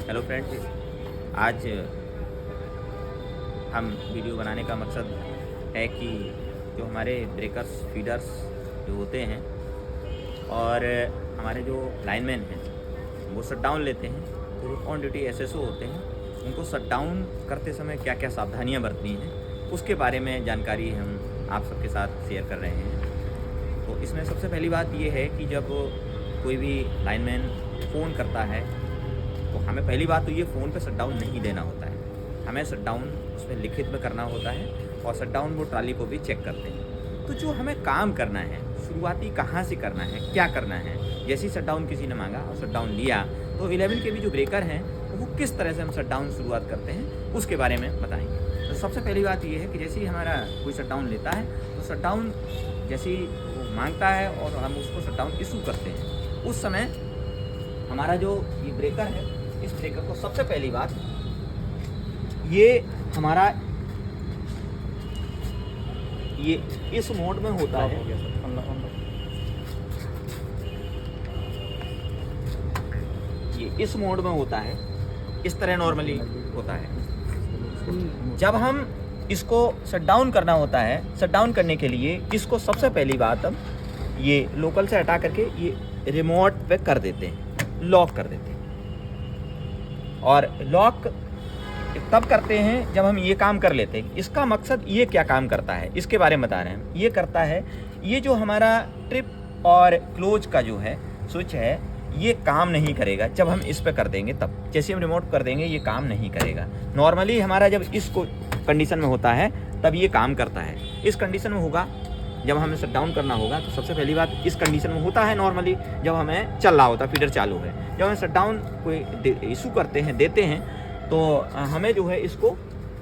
Hello friends, आज हम video बनाने का मकसद है कि जो हमारे ब्रेकर्स फीडर्स जो होते हैं और हमारे जो लाइनमैन हैं वो शट डाउन लेते हैं, तो जो ऑन ड्यूटी एसएसओ होते हैं उनको शट डाउन करते समय क्या क्या सावधानियां बरतनी हैं उसके बारे में जानकारी हम आप सबके साथ शेयर कर रहे हैं। तो इसमें सबसे पहली बात ये है कि जब कोई भी लाइनमैन फ़ोन करता है तो हमें पहली बात तो ये फ़ोन पे शट डाउन नहीं देना होता है, हमें शट डाउन उसमें लिखित में करना होता है और शट डाउन वो ट्राली को भी चेक करते हैं। तो जो हमें काम करना है शुरुआती कहाँ से करना है, क्या करना है, जैसे ही शट डाउन किसी ने मांगा और शट डाउन लिया तो 11 के भी जो ब्रेकर हैं वो किस तरह से हम शट डाउन शुरुआत करते हैं उसके बारे में बताएंगे। तो सबसे पहली बात ये है कि जैसे ही हमारा कोई शट डाउन लेता है तो शट डाउन जैसे ही वो मांगता है और हम उसको शट डाउन इशू करते हैं, उस समय हमारा जो ये ब्रेकर है इस ब्रेकर को सबसे पहली बात ये हमारा ये इस मोड में होता है। ये इस मोड में होता है, इस तरह नॉर्मली होता है। जब हम इसको शट डाउन करना होता है, शट डाउन करने के लिए इसको सबसे पहली बात हम ये लोकल से हटा करके ये रिमोट पे कर देते हैं, लॉक कर देते हैं। और लॉक तब करते हैं जब हम ये काम कर लेते हैं। इसका मकसद ये क्या काम करता है इसके बारे में बता रहे हैं। ये करता है, ये जो हमारा ट्रिप और क्लोज का जो है स्विच है ये काम नहीं करेगा जब हम इस पे कर देंगे। तब जैसे हम रिमोट कर देंगे ये काम नहीं करेगा। नॉर्मली हमारा जब इसको कंडीशन में होता है तब ये काम करता है। इस कंडीशन में होगा जब हमें शट डाउन करना होगा तो सबसे पहली बात इस कंडीशन में होता है नॉर्मली जब हमें चल रहा होता है, फीडर चालू है। जब हम शट डाउन कोई इशू करते हैं, देते हैं, तो हमें जो है इसको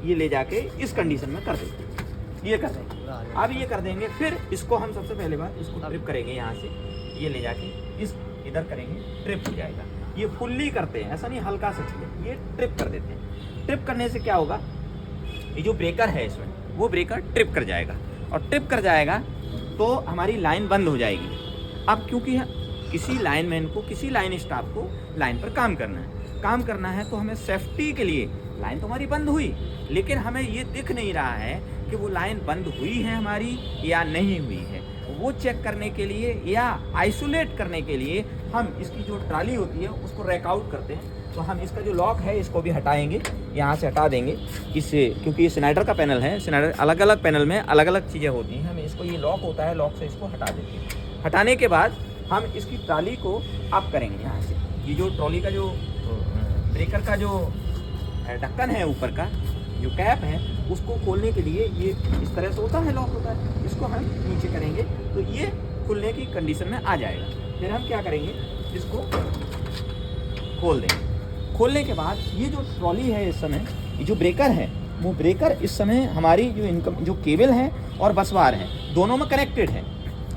ये ले जाके इस कंडीशन में कर देते हैं। ये कर देंगे, अब ये कर देंगे। फिर इसको हम सबसे पहले बात इसको ट्रिप करेंगे, यहाँ से ये ले जाके इस इधर करेंगे, ट्रिप हो जाएगा। ये फुल्ली करते हैं, ऐसा नहीं हल्का सा चाहिए, ये ट्रिप कर देते हैं। ट्रिप करने से क्या होगा, ये जो ब्रेकर है इसमें वो ब्रेकर ट्रिप कर जाएगा और ट्रिप कर जाएगा तो हमारी लाइन बंद हो जाएगी। अब क्योंकि किसी लाइनमैन को, किसी लाइन स्टाफ को लाइन पर काम करना है तो हमें सेफ्टी के लिए लाइन तो हमारी बंद हुई, लेकिन हमें ये दिख नहीं रहा है कि वो लाइन बंद हुई है हमारी या नहीं हुई है। वो चेक करने के लिए या आइसोलेट करने के लिए हम इसकी जो ट्राली होती है उसको रैक आउट करते हैं। तो हम इसका जो लॉक है इसको भी हटाएंगे, यहाँ से हटा देंगे इससे, क्योंकि ये स्नाइडर का पैनल है। स्नाइडर अलग अलग पैनल में अलग अलग चीज़ें होती हैं। हम इसको, ये लॉक होता है, लॉक से इसको हटा देते हैं। हटाने के बाद हम इसकी ट्राली को अप करेंगे यहाँ से। ये जो ट्रॉली का जो ब्रेकर का जो ढक्कन है ऊपर का जो कैप है उसको खोलने के लिए ये इस तरह से होता है, लॉक होता है। इसको हम नीचे करेंगे तो ये खुलने की कंडीशन में आ जाएगा। फिर हम क्या करेंगे, इसको खोल देंगे। खोलने के बाद ये जो ट्रॉली है इस समय, ये जो ब्रेकर है वो ब्रेकर इस समय हमारी जो केबल है और बस बार है दोनों में कनेक्टेड है।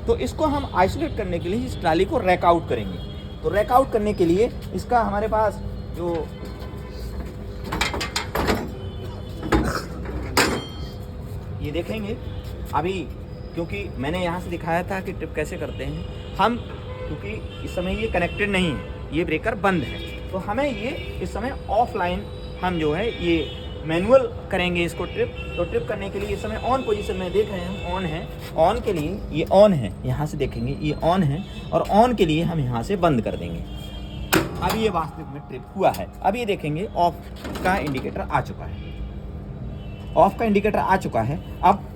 तो इसको हम आइसोलेट करने के लिए इस ट्राली को रैक आउट करेंगे। तो रैक आउट करने के लिए इसका हमारे पास जो ये देखेंगे अभी, क्योंकि मैंने यहाँ से दिखाया था कि ट्रिप कैसे करते हैं हम, क्योंकि इस समय ये कनेक्टेड नहीं है, ये ब्रेकर बंद है, तो हमें ये इस समय ऑफलाइन हम जो है ये मैनुअल करेंगे इसको ट्रिप। तो ट्रिप करने के लिए इस समय ऑन पोजीशन में देख रहे हैं हम, ऑन है। ऑन के लिए ये ऑन है, यहाँ से देखेंगे ये ऑन है, और ऑन के लिए हम यहाँ से बंद कर देंगे। अब ये वास्तविक में ट्रिप हुआ है। अब ये देखेंगे ऑफ का इंडिकेटर आ चुका है, ऑफ का इंडिकेटर आ चुका है। अब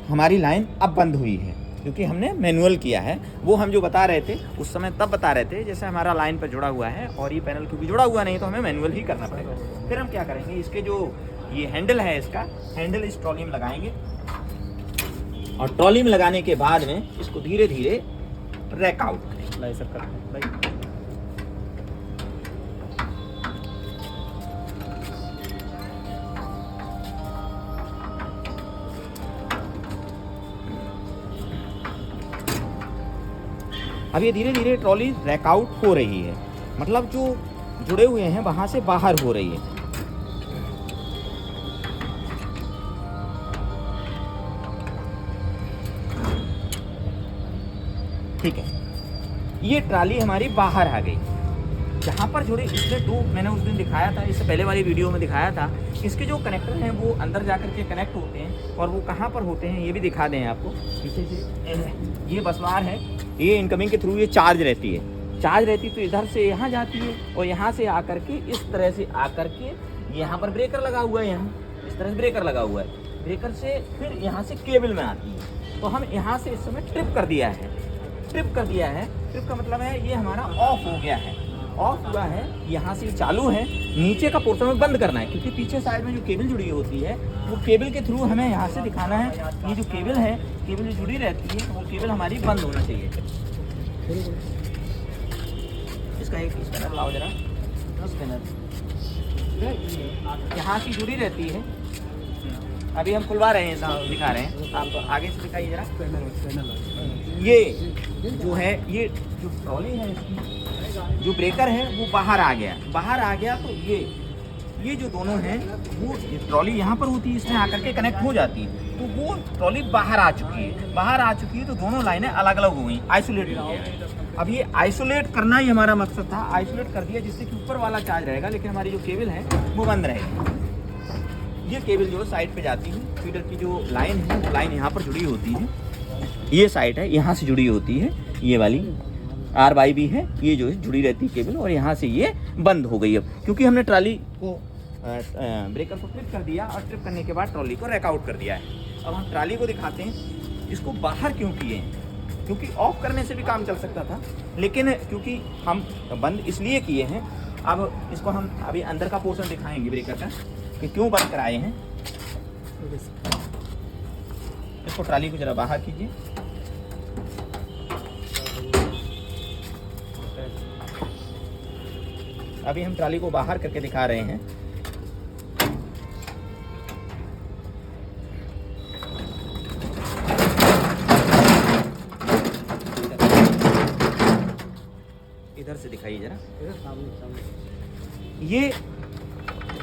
हमारी लाइन अब बंद हुई है क्योंकि हमने मैनुअल किया है। वो हम जो बता रहे थे उस समय तब बता रहे थे जैसे हमारा लाइन पर जुड़ा हुआ है और ये पैनल क्योंकि जुड़ा हुआ नहीं तो हमें मैनुअल ही करना पड़ेगा। फिर हम क्या करेंगे, इसके जो ये हैंडल है, इसका हैंडल इस ट्रॉली में लगाएंगे और ट्रॉली में लगाने के बाद में इसको धीरे धीरे रैक आउट करेंगे। अब ये धीरे धीरे ट्रॉली रैक आउट हो रही है, मतलब जो जुड़े हुए हैं वहां से बाहर हो रही है। ठीक है, ये ट्राली हमारी बाहर आ गई। जहाँ पर जुड़े इसमें दो मैंने उस दिन दिखाया था, इससे पहले वाली वीडियो में दिखाया था, इसके जो कनेक्टर हैं वो अंदर जा कर के कनेक्ट होते हैं और वो कहाँ पर होते हैं ये भी दिखा दें आपको। पीछे से ये बस बार है, ये इनकमिंग के थ्रू ये चार्ज रहती है, चार्ज रहती तो इधर से यहाँ जाती है और यहाँ से आकर के इस तरह से आकर के यहाँ पर ब्रेकर लगा हुआ है, यहाँ इस तरह से ब्रेकर लगा हुआ है, ब्रेकर से फिर यहाँ से केबल में आती है। तो हम यहाँ से इस समय ट्रिप कर दिया है, ट्रिप कर दिया है। ट्रिप का मतलब है ये हमारा ऑफ हो गया है, ऑफ हुआ है, यहाँ से चालू है, नीचे का पोर्शन में बंद करना है क्योंकि पीछे साइड में जो केबल जुड़ी होती है वो केबल के थ्रू हमें यहाँ से दिखाना है। ये जो केबल है, केबल जो जुड़ी रहती है वो केबल हमारी बंद होना चाहिए। इसका एक स्पैनर लाओ जरा, स्पैनर यहाँ की जुड़ी रहती है। अभी हम खुलवा रहे हैं, साहब दिखा रहे हैं, आप आगे से दिखाइए जरा। ये जो है, ये जो ट्रॉली है इसकी जो ब्रेकर है वो बाहर आ गया, बाहर आ गया तो ये जो दोनों हैं वो ट्रॉली यहाँ पर होती है, इसमें आकर के कनेक्ट हो जाती है, तो वो ट्रॉली बाहर आ चुकी है, बाहर आ चुकी है तो दोनों लाइनें अलग अलग हो गई, आइसोलेट हो गया। अब ये आइसोलेट करना ही हमारा मकसद था, आइसोलेट कर दिया जिससे कि ऊपर वाला चार्ज रहेगा लेकिन हमारी जो केबल है वो बंद रहेगी। ये केबल जो साइड पे जाती है, फीडर की जो लाइन है वो लाइन यहाँ पर जुड़ी होती है, ये साइड है यहाँ से जुड़ी होती है, ये वाली RYB है, ये जो है जुड़ी रहती है केबल और यहाँ से ये बंद हो गई। अब क्योंकि हमने ट्रॉली को ब्रेकर को ट्रिप कर दिया और ट्रिप करने के बाद ट्रॉली को रैक आउट कर दिया है। अब हम ट्रॉली को दिखाते हैं, इसको बाहर क्यों किए हैं, क्योंकि ऑफ करने से भी काम चल सकता था लेकिन क्योंकि हम बंद इसलिए किए हैं। अब इसको हम अभी अंदर का पोर्शन दिखाएंगे ब्रेकर का कि क्यों बंद कराए हैं। इसको ट्रॉली को जरा बाहर कीजिए, अभी हम ट्रॉली को बाहर करके दिखा रहे हैं। इधर से दिखाइए जरा, ये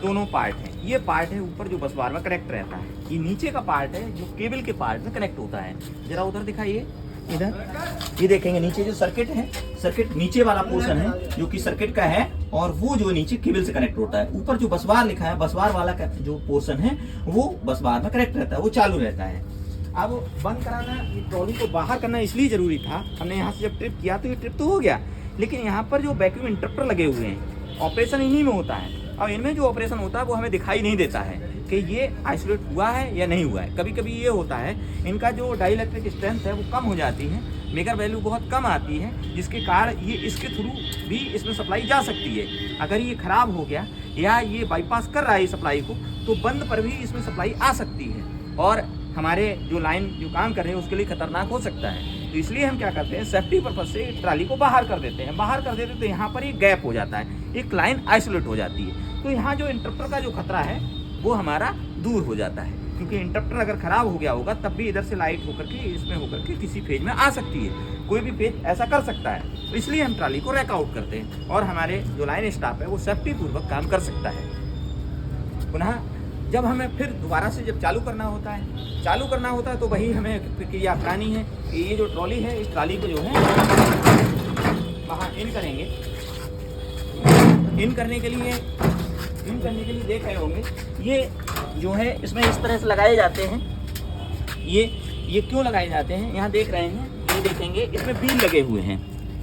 दोनों पार्ट हैं, ये पार्ट है ऊपर जो बस बार में कनेक्ट रहता है, ये नीचे का पार्ट है जो केबल के पार्ट में कनेक्ट होता है। जरा उधर दिखाइए, इधर ये देखेंगे नीचे जो सर्किट है, सर्किट नीचे वाला पोर्शन है जो कि सर्किट का है और वो जो नीचे केबल से कनेक्ट होता है। ऊपर जो बस बार लिखा है, बस बार वाला जो पोर्शन है वो बस बार में कनेक्ट रहता है, वो चालू रहता है। अब बंद कराना, ये ट्रॉली को बाहर करना इसलिए जरूरी था, हमने यहाँ से जब ट्रिप किया तो ये ट्रिप तो हो गया लेकिन यहाँ पर जो वैक्यूम इंटरप्टर लगे हुए हैं, ऑपरेशन इन्हीं में होता है और इनमें जो ऑपरेशन होता है वो हमें दिखाई नहीं देता है कि ये आइसोलेट हुआ है या नहीं हुआ है। कभी कभी ये होता है इनका जो डाइलेक्ट्रिक स्ट्रेंथ है वो कम हो जाती है, मेगर वैल्यू बहुत कम आती है, जिसके कारण ये इसके थ्रू भी इसमें सप्लाई जा सकती है। अगर ये ख़राब हो गया या ये बाईपास कर रहा है सप्लाई को तो बंद पर भी इसमें सप्लाई आ सकती है और हमारे जो लाइन जो काम कर रहे हैं उसके लिए खतरनाक हो सकता है। तो इसलिए हम क्या करते हैं, सेफ्टी पर्पज से ट्रॉली को बाहर कर देते हैं, बाहर कर देते तो यहाँ पर एक गैप हो जाता है, एक लाइन आइसोलेट हो जाती है, तो यहाँ जो इंटरप्टर का जो खतरा है वो हमारा दूर हो जाता है। क्योंकि इंटरप्टर अगर ख़राब हो गया होगा तब भी इधर से लाइट होकर के इसमें होकर के किसी फेज में आ सकती है, कोई भी फेज ऐसा कर सकता है। तो इसलिए हम ट्रॉली को रैक आउट करते हैं और हमारे जो लाइन स्टाफ है वो सेफ्टी पूर्वक काम कर सकता है। पुनः जब हमें फिर दोबारा से जब चालू करना होता है तो वही हमें प्रक्रिया अपनानी है कि ये जो ट्रॉली है इस ट्रॉली को जो है वहाँ इन करेंगे। इन करने के लिए देख रहे होंगे ये जो है इसमें इस तरह से लगाए जाते हैं। ये क्यों लगाए जाते हैं, यहाँ देख रहे हैं, ये देखेंगे इसमें बील लगे हुए हैं।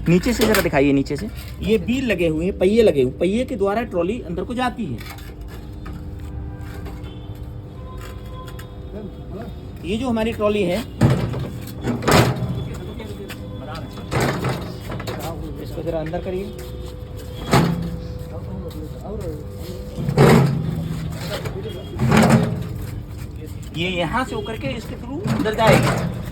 नीचे से जरा दिखाइए, नीचे से ये बील लगे हुए हैं, पहिए लगे हुए, पहिए के द्वारा ट्रॉली अंदर को जाती है। ये जो हमारी ट्रॉली है इसको जरा अंदर करिए, ये यहाँ से होकर के इसके थ्रू अंदर जाएगी।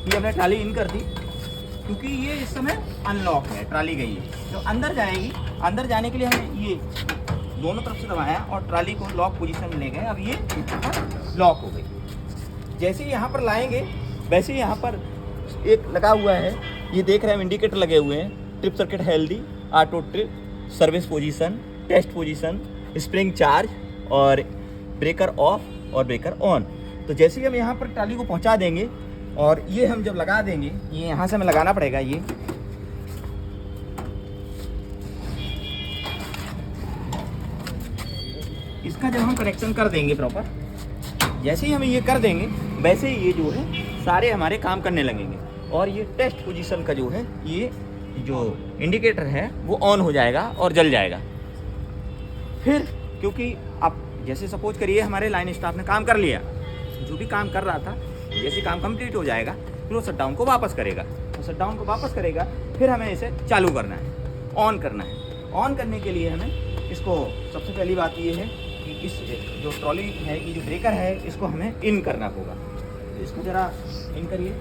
ये हमने ट्राली इन कर दी क्योंकि ये इस समय अनलॉक है, ट्राली गई है जो अंदर जाएगी। अंदर जाने के लिए हमने ये दोनों तरफ से दबाया और ट्राली को लॉक पोजीशन में ले गए। अब ये लॉक हो गई। जैसे ही यहाँ पर लाएंगे वैसे ही यहाँ पर एक लगा हुआ है, ये देख रहे हैं हम इंडिकेटर लगे हुए हैं, trip circuit healthy, auto trip, service position, test position, spring charge और ब्रेकर ऑफ और ब्रेकर ऑन। तो जैसे ही हम यहाँ पर ट्राली को पहुँचा देंगे और ये हम जब लगा देंगे, ये यहाँ से हमें लगाना पड़ेगा, ये इसका जब हम कनेक्शन कर देंगे प्रॉपर, जैसे ही हम ये कर देंगे वैसे ही ये जो है सारे हमारे काम करने लगेंगे और ये टेस्ट पोजीशन का जो है ये जो इंडिकेटर है वो ऑन हो जाएगा और जल जाएगा। फिर क्योंकि आप जैसे सपोज करिए हमारे लाइन स्टाफ ने काम कर लिया, जो भी काम कर रहा था, जैसे काम कंप्लीट हो जाएगा फिर वो शटडाउन को वापस करेगा। तो शटडाउन को वापस करेगा, फिर हमें इसे चालू करना है, ऑन करना है। ऑन करने के लिए हमें इसको सबसे पहली बात ये है कि इस जो ट्रॉली है, ये जो ब्रेकर है, इसको हमें इन करना होगा। तो इसको ज़रा इन करिए।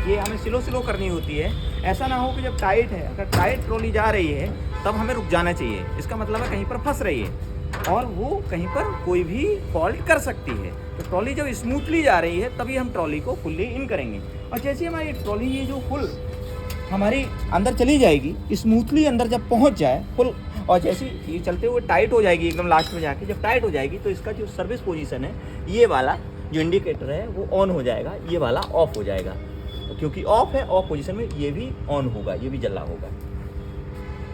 ये हमें स्लो करनी होती है, ऐसा ना हो कि जब टाइट है, अगर टाइट ट्रॉली जा रही है तब हमें रुक जाना चाहिए। इसका मतलब है कहीं पर फंस रही है और वो कहीं पर कोई भी फॉल्ट कर सकती है। तो ट्रॉली जब स्मूथली जा रही है तभी हम ट्रॉली को फुल्ली इन करेंगे। और जैसे हमारी ट्रॉली ये जो फुल हमारी अंदर चली जाएगी, स्मूथली अंदर जब पहुंच जाए फुल, और जैसे ये चलते हुए टाइट हो जाएगी एकदम लास्ट में जाके, जब टाइट हो जाएगी तो इसका जो सर्विस पोजीशन है, ये वाला जो इंडिकेटर है वो ऑन हो जाएगा, ये वाला ऑफ हो जाएगा। तो क्योंकि ऑफ है, ऑफ पोजीशन में ये भी ऑन होगा, ये भी जला होगा।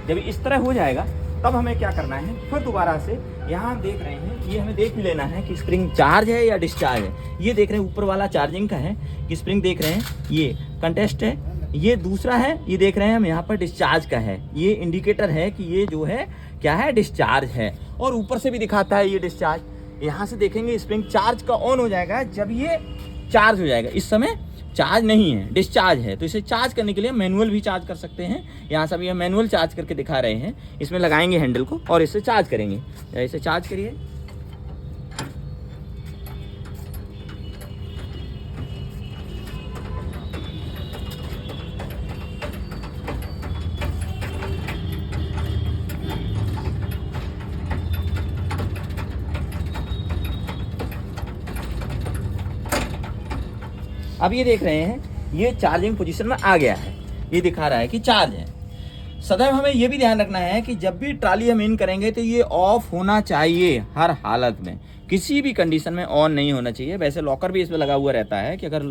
जब इस तरह हो जाएगा तब हमें क्या करना है, फिर दोबारा से यहाँ हम देख रहे हैं, ये हमें देख भी लेना है कि स्प्रिंग चार्ज है या डिस्चार्ज है। ये देख रहे हैं ऊपर वाला चार्जिंग का है कि स्प्रिंग देख रहे हैं, ये कंटेस्ट है। ये दूसरा है, ये देख रहे हैं हम यहाँ पर डिस्चार्ज का है, ये इंडिकेटर है कि ये जो है क्या है, डिस्चार्ज है। और ऊपर से भी दिखाता है ये डिस्चार्ज। यहाँ से देखेंगे स्प्रिंग चार्ज का ऑन हो जाएगा जब ये चार्ज हो जाएगा। इस समय चार्ज नहीं है, डिस्चार्ज है। तो इसे चार्ज करने के लिए मैनुअल भी चार्ज कर सकते हैं। यहाँ से अभी हम मैनुअल चार्ज करके दिखा रहे हैं। इसमें लगाएंगे हैंडल को और इसे चार्ज करेंगे। इसे चार्ज करिए। अब ये देख रहे हैं ये चार्जिंग पोजीशन में आ गया है, ये दिखा रहा है कि चार्ज है। सदैव हमें ये भी ध्यान रखना है कि जब भी ट्राली हम इन करेंगे तो ये ऑफ होना चाहिए, हर हालत में, किसी भी कंडीशन में ऑन नहीं होना चाहिए। वैसे लॉकर भी इसमें लगा हुआ रहता है कि अगर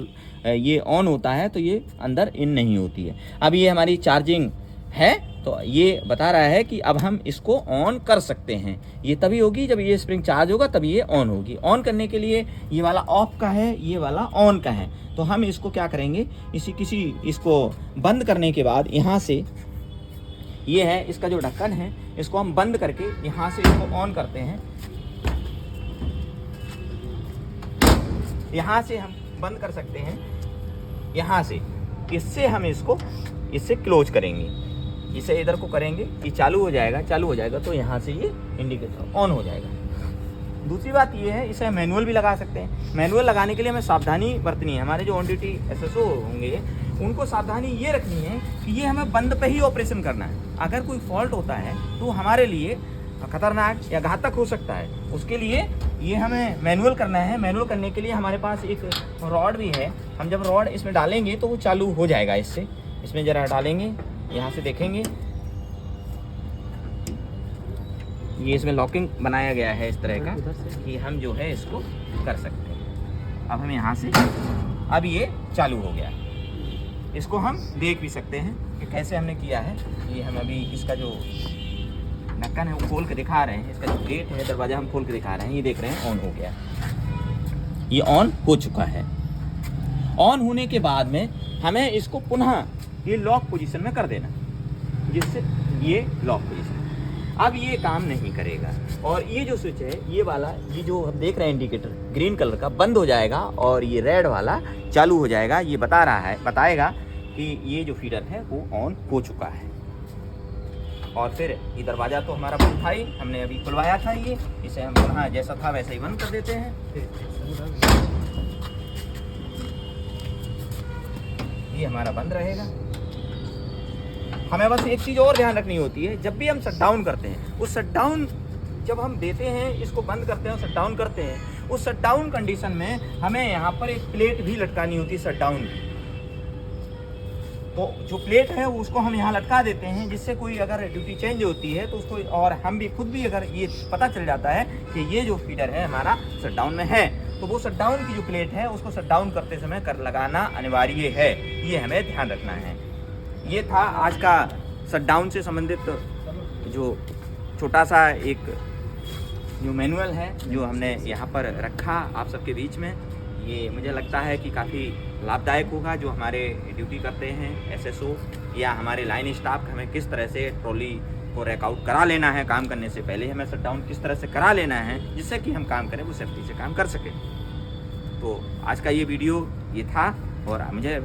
ये ऑन होता है तो ये अंदर इन नहीं होती है। अब ये हमारी चार्जिंग है तो ये बता रहा है कि अब हम इसको ऑन कर सकते हैं। ये तभी होगी जब ये स्प्रिंग चार्ज होगा, तभी ये ऑन होगी। ऑन करने के लिए ये वाला ऑफ का है, ये वाला ऑन का है। तो हम इसको क्या करेंगे, इसको बंद करने के बाद यहाँ से ये है इसका जो ढक्कन है, इसको हम बंद करके यहाँ से इसको ऑन करते हैं। यहाँ से हम बंद कर सकते हैं, यहाँ से, इससे हम इससे क्लोज करेंगे। इसे इधर को करेंगे कि चालू हो जाएगा तो यहाँ से ये इंडिकेटर ऑन हो जाएगा। दूसरी बात ये है, इसे मैनुअल भी लगा सकते हैं। मैनुअल लगाने के लिए हमें सावधानी बरतनी है। हमारे जो ऑन ड्यूटी एसएसओ होंगे उनको सावधानी ये रखनी है कि ये हमें बंद पे ही ऑपरेशन करना है। अगर कोई फॉल्ट होता है तो हमारे लिए खतरनाक या घातक हो सकता है। उसके लिए ये हमें मैनुअल करना है। मैनुअल करने के लिए हमारे पास एक रॉड भी है। हम जब रॉड इसमें डालेंगे तो वो चालू हो जाएगा। इसमें ज़रा डालेंगे, यहाँ से देखेंगे ये इसमें लॉकिंग बनाया गया है इस तरह का कि हम जो है इसको कर सकते हैं। अब हम यहाँ से, अब ये चालू हो गया। इसको हम देख भी सकते हैं कि कैसे हमने किया है। ये हम अभी इसका जो ढक्कन है वो खोल के दिखा रहे हैं। इसका जो गेट है, दरवाज़ा हम खोल के दिखा रहे हैं। ये देख रहे हैं ऑन हो गया, ये ऑन हो चुका है। ऑन होने के बाद में हमें इसको पुनः ये लॉक पोजीशन में कर देना, जिससे ये लॉक पोजीशन, अब ये काम नहीं करेगा। और ये जो स्विच है, ये वाला, ये जो हम देख रहे हैं इंडिकेटर ग्रीन कलर का, बंद हो जाएगा और ये रेड वाला चालू हो जाएगा। ये बताएगा कि ये जो फीडर है वो ऑन हो चुका है। और फिर ये दरवाज़ा तो हमारा बंद था ही, हमने अभी खुलवाया था। ये इसे हम पुनः जैसा था वैसे ही बंद कर देते हैं। ये हमारा बंद रहेगा। हमें बस एक चीज़ और ध्यान रखनी होती है, जब भी हम शट डाउन करते हैं, उस शट डाउन जब हम देते हैं, इसको बंद करते हैं, शट डाउन करते हैं, उस शट डाउन कंडीशन में हमें यहाँ पर एक प्लेट भी लटकानी होती है शट डाउन की। तो जो प्लेट है उसको हम यहाँ लटका देते हैं, जिससे कोई अगर ड्यूटी चेंज होती है तो उसको, और हम भी खुद भी अगर ये पता चल जाता है कि ये जो फीडर है हमारा शट डाउन में है, तो वो शट डाउन की जो प्लेट है उसको शट डाउन करते समय कर लगाना अनिवार्य है। ये हमें ध्यान रखना है। ये था आज का शट डाउन से संबंधित जो छोटा सा एक जो मैनुअल है जो हमने यहाँ पर रखा आप सबके बीच में। ये मुझे लगता है कि काफ़ी लाभदायक होगा। जो हमारे ड्यूटी करते हैं एसएसओ या हमारे लाइन स्टाफ, हमें किस तरह से ट्रॉली को रैकआउट करा लेना है, काम करने से पहले हमें शट डाउन किस तरह से करा लेना है, जिससे कि हम काम करें वो सेफ्टी से काम कर सकें। तो आज का ये वीडियो ये था और मुझे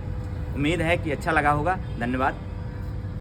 उम्मीद है कि अच्छा लगा होगा। धन्यवाद।